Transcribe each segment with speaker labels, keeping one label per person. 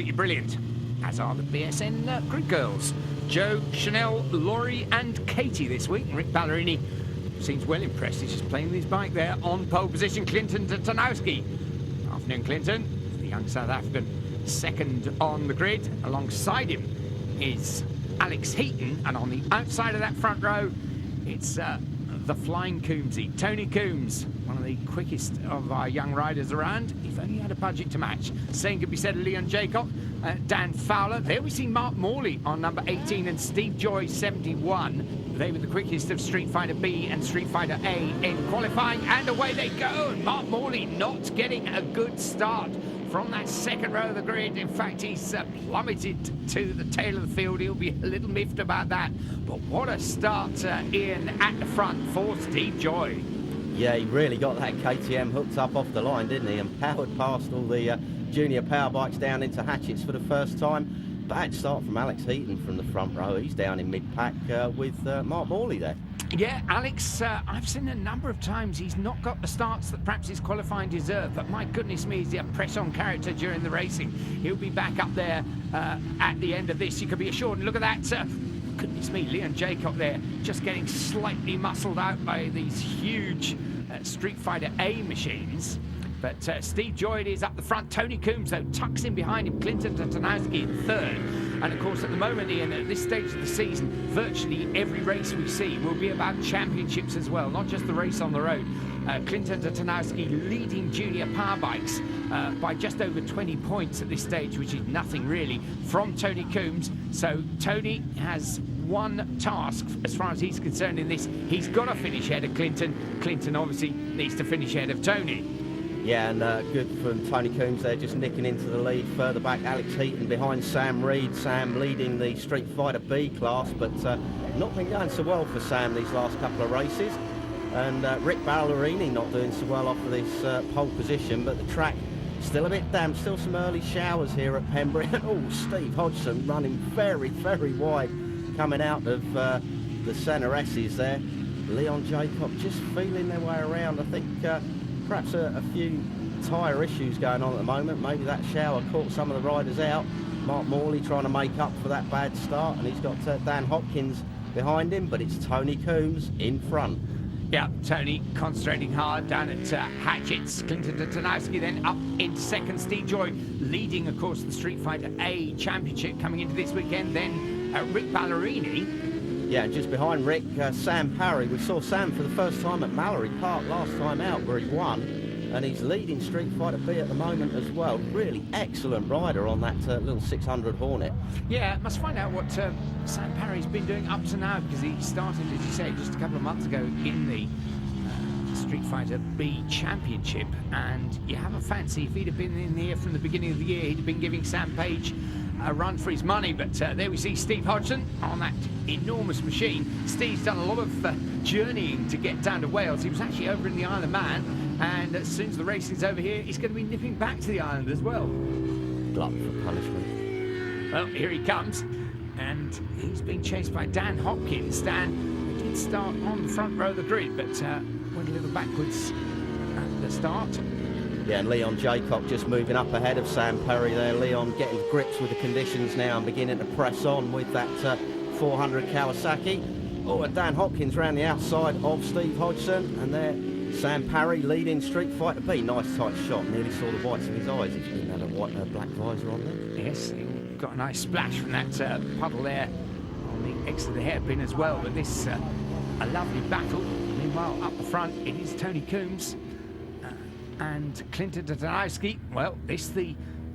Speaker 1: absolutely brilliant, as are the BSN grid girls. Jo, Chanel, Laurie and Katie this week. Rick Ballerini seems well impressed. He's just playing with his bike there on pole position. Clinton to Tanowski. Afternoon, Clinton, the young South African, second on the grid. Alongside him is Alex Heaton, and on the outside of that front row, it's the flying Coombsy, Tony Coombs, one of the quickest of our young riders around. If only he had a budget to match. Same could be said of Leon Jacob, Dan Fowler. There we see Mark Morley on number 18 and Steve Joy 71. They were the quickest of Street Fighter B and Street Fighter A in qualifying, and away they go. And Mark Morley not getting a good start from that second row of the grid. In fact, he's plummeted to the tail of the field. He'll be a little miffed about that. But what a start, Ian, at the front for Steve Joy.
Speaker 2: Yeah, he really got that KTM hooked up off the line, didn't he? And powered past all the junior power bikes down into Hatchett's for the first time. Bad start from Alex Heaton from the front row. He's down in mid-pack with Mark Morley there.
Speaker 1: Yeah, Alex, I've seen a number of times he's not got the starts that perhaps his qualifying deserved, but my goodness me, he's a press-on character during the racing. He'll be back up there at the end of this, you can be assured. And look at that, goodness me, Leon Jacob there, just getting slightly muscled out by these huge Street Fighter A machines. But Steve Joy is up the front. Tony Coombs, though, tucks in behind him. Clinton Tanowski in third. And, of course, at the moment, Ian, at this stage of the season, virtually every race we see will be about championships as well, not just the race on the road. Clinton Tanowski leading junior power bikes by just over 20 points at this stage, which is nothing really, from Tony Coombs. So Tony has one task as far as he's concerned in this. He's got to finish ahead of Clinton. Clinton obviously needs to finish ahead of Tony.
Speaker 2: Yeah, and good from Tony Coombs there, just nicking into the lead. Further back, Alex Heaton behind Sam Reed. Sam leading the Street Fighter B class, but not been going so well for Sam these last couple of races. And Rick Ballerini not doing so well off of this pole position, but the track still a bit damp. Still some early showers here at Pembrey. And oh, Steve Hodgson running very, very wide coming out of the centre S's there. Leon Jacob just feeling their way around. I think perhaps a few tyre issues going on at the moment. Maybe that shower caught some of the riders out. Mark Morley trying to make up for that bad start, and he's got Dan Hopkins behind him, but it's Tony Coombs in front.
Speaker 1: Yeah, Tony concentrating hard down at Hatchett's. Clinton Tanowski then up into second. Steve Joy leading, of course, the Street Fighter A Championship coming into this weekend. Then Rick Ballerini.
Speaker 2: Yeah, just behind Rick, Sam Parry. We saw Sam for the first time at Mallory Park last time out, where he won, and he's leading Street Fighter B at the moment as well. Really excellent rider on that little 600 Hornet.
Speaker 1: Yeah, must find out what Sam Parry's been doing up to now, because he started, as you say, just a couple of months ago in the Street Fighter B Championship, and you have a fancy if he'd have been in here from the beginning of the year, he'd have been giving Sam Page a run for his money. But there we see Steve Hodgson on that enormous machine. Steve's done a lot of journeying to get down to Wales. He was actually over in the Isle of Man, and as soon as the racing's over here, he's going to be nipping back to the island as well.
Speaker 2: Glutton for punishment.
Speaker 1: Well, here he comes, and he's being chased by Dan Hopkins. Dan did start on the front row of the grid, but went a little backwards at the start.
Speaker 2: Yeah, and Leon Jacob just moving up ahead of Sam Perry there. Leon getting to grips with the conditions now and beginning to press on with that 400 Kawasaki. Oh, and Dan Hopkins round the outside of Steve Hodgson, and there Sam Parry leading Street Fighter B. Nice tight shot, nearly saw the whites of his eyes. He's been had a white, black visor on there.
Speaker 1: Yes, he got a nice splash from that puddle there on the exit of the hairpin as well. But this a lovely battle. Meanwhile, up the front, it is Tony Coombs and Clinton Tanowski. Well,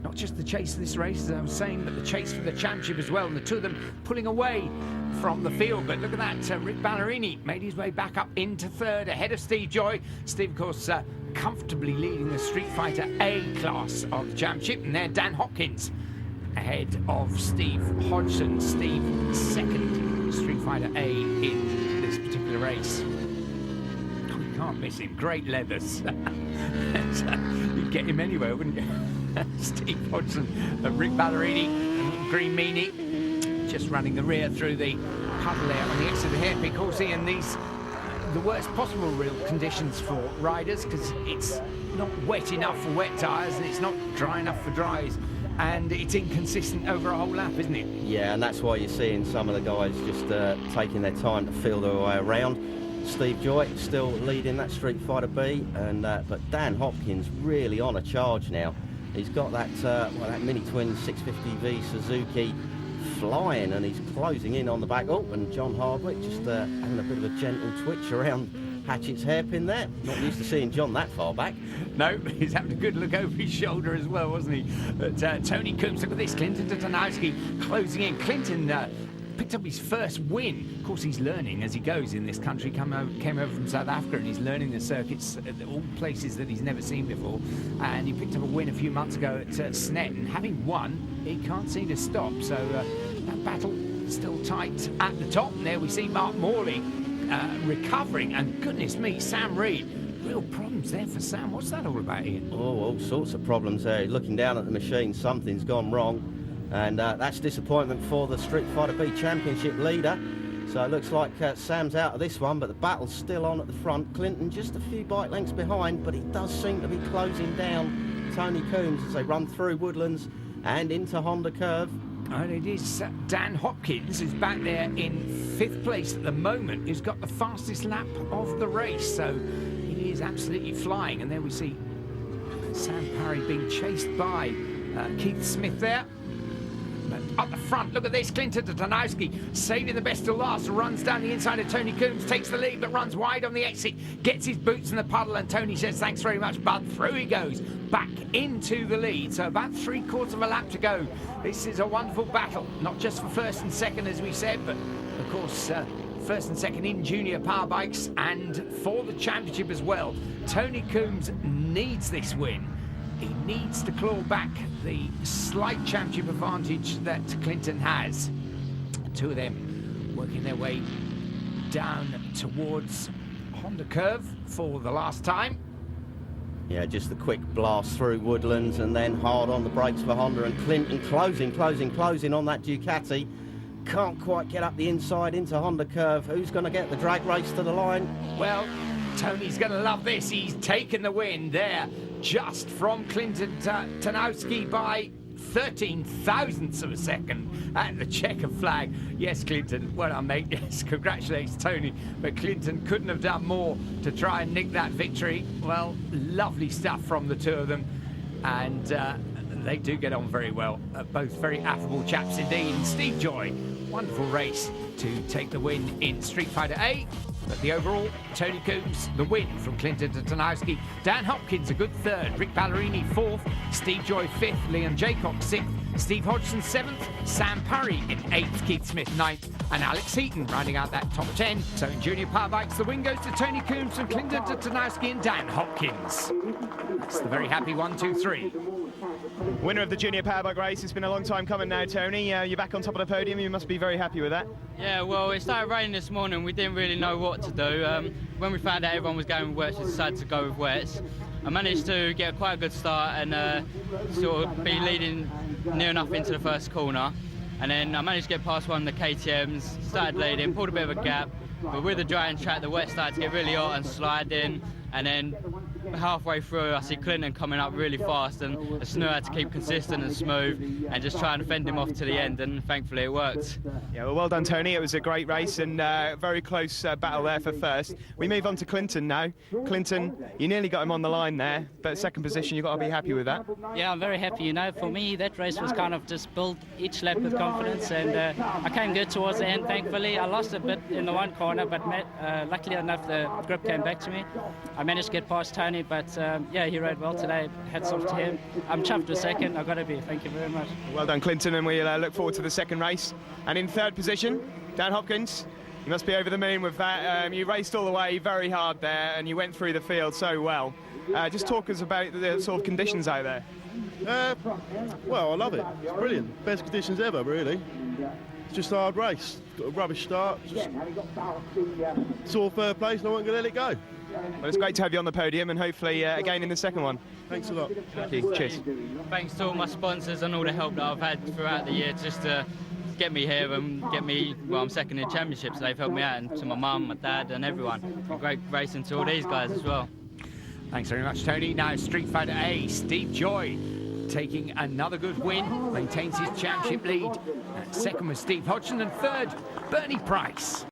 Speaker 1: not just the chase of this race, as I was saying, but the chase for the championship as well. And the two of them pulling away from the field. But look at that, Rick Ballerini made his way back up into third, ahead of Steve Joy. Steve, of course, comfortably leading the Street Fighter A class of the championship. And there, Dan Hopkins ahead of Steve Hodgson. Steve, second Street Fighter A in this particular race. Oh, you can't miss him. Great leathers. You'd get him anywhere, wouldn't you? Steve Hodgson, Rick Ballerini, green meanie, just running the rear through the puddle there on the exit of the hairpin. Of course, Ian, these the worst possible real conditions for riders, because it's not wet enough for wet tyres and it's not dry enough for dries. and it's inconsistent over a whole lap, isn't it?
Speaker 2: Yeah, and that's why you're seeing some of the guys just taking their time to feel their way around. Steve Joy still leading that Street Fighter B, and but Dan Hopkins really on a charge now. He's got that that mini twin 650V Suzuki flying, and he's closing in on the back. Oh, and John Hardwick just having a bit of a gentle twitch around Hatchett's hairpin there. Not used to seeing John that far back.
Speaker 1: No, he's having a good look over his shoulder as well, wasn't he? But Tony Coombs, look at this. Clinton Tatanowski closing in. Clinton picked up his first win. Of course, he's learning as he goes in this country. Came over from South Africa, and he's learning the circuits at all places that he's never seen before. And he picked up a win a few months ago at Snet, and having won, he can't seem to stop. So that battle still tight at the top. And there we see Mark Morley recovering, and goodness me, Sam Reed. Real problems there for Sam. What's that all about, Ian?
Speaker 2: Oh, all sorts of problems there. Looking down at the machine, something's gone wrong. And that's disappointment for the Street Fighter B Championship leader. So it looks like Sam's out of this one, but the battle's still on at the front. Clinton just a few bike lengths behind, but he does seem to be closing down Tony Coombs as they run through Woodlands and into Honda Curve.
Speaker 1: And it is Dan Hopkins, who's back there in 5th place at the moment, who's got the fastest lap of the race. So he is absolutely flying. And there we see Sam Parry being chased by Keith Smith there. But up the front, look at this. Clinton Tatanowski saving the best till last. Runs down the inside of Tony Coombs, takes the lead, but runs wide on the exit. Gets his boots in the puddle, and Tony says, thanks very much, bud. Through he goes, back into the lead. So about 3/4 of a lap to go. This is a wonderful battle, not just for first and second, as we said, but of course, first and second in junior power bikes, and for the championship as well. Tony Coombs needs this win. He needs to claw back the slight championship advantage that Clinton has. Two of them working their way down towards Honda Curve for the last time.
Speaker 2: Yeah, just a quick blast through Woodlands and then hard on the brakes for Honda, and Clinton closing on that Ducati. Can't quite get up the inside into Honda Curve. Who's going to get the drag race to the line?
Speaker 1: Well, Tony's going to love this. He's taken the win there, just from Clinton Tatanowski by 13 thousandths of a second at the checker flag. Yes, Clinton, well done, mate. Yes, congratulations, Tony. But Clinton couldn't have done more to try and nick that victory. Well, lovely stuff from the two of them. And they do get on very well. Both very affable chaps indeed. And Steve Joy, wonderful race to take the win in Street Fighter A. But the overall, Tony Coombs, the win from Clinton Tatanowski. Dan Hopkins, a good third. Rick Ballerini, 4th. Steve Joy, 5th. Leon Jaycock, 6th. Steve Hodgson, 7th. Sam Parry in 8th. Keith Smith, 9th. And Alex Heaton rounding out that top 10. So in junior power bikes, the win goes to Tony Coombs from Clinton Tatanowski and Dan Hopkins. That's the very happy 1, 2, 3.
Speaker 3: Winner of the junior powerbike race. It's been a long time coming now, Tony. You're back on top of the podium. You must be very happy with that.
Speaker 4: Yeah, well, it started raining this morning. We didn't really know what to do. When we found out everyone was going with wets, we decided to go with wets. I managed to get quite a good start and sort of be leading near enough into the first corner. And then I managed to get past one of the KTMs, started leading, pulled a bit of a gap. But with the drying track, the wet started to get really hot and sliding. And then halfway through, I see Clinton coming up really fast, and the snow had to keep consistent and smooth and just try and fend him off to the end, and thankfully it worked.
Speaker 3: Yeah, well done, Tony. It was a great race and very close battle there for first. We move on to Clinton now. Clinton, you nearly got him on the line there, but second position, you've got to be happy with that.
Speaker 5: Yeah, I'm very happy. You know, for me, that race was kind of just built each lap with confidence, and I came good towards the end, thankfully. I lost a bit in the one corner, but luckily enough, the grip came back to me. I managed to get past Tony, but yeah, he rode well today. Hats off to him. I'm chuffed with second. I've got to be. Thank you very much.
Speaker 3: Well done, Clinton, and we look forward to the second race. And in third position, Dan Hopkins. You must be over the moon with that. You raced all the way very hard there, and you went through the field so well. Just talk us about the sort of conditions out there.
Speaker 6: Well, I love it. It's brilliant. Best conditions ever, really. It's just a hard race. Got a rubbish start. Saw third place, and I wasn't going to let it go.
Speaker 3: Well, it's great to have you on the podium, and hopefully again in the second one.
Speaker 6: Thanks a lot.
Speaker 3: Thank you. Cheers.
Speaker 4: Thanks to all my sponsors and all the help that I've had throughout the year just to get me here and get me, well, I'm second in championships. They've helped me out, and to my mum, my dad and everyone. A great racing to all these guys as well.
Speaker 1: Thanks very much, Tony. Now Street Fighter A, Steve Joy taking another good win, maintains his championship lead. Second was Steve Hodgson, and third, Bernie Price.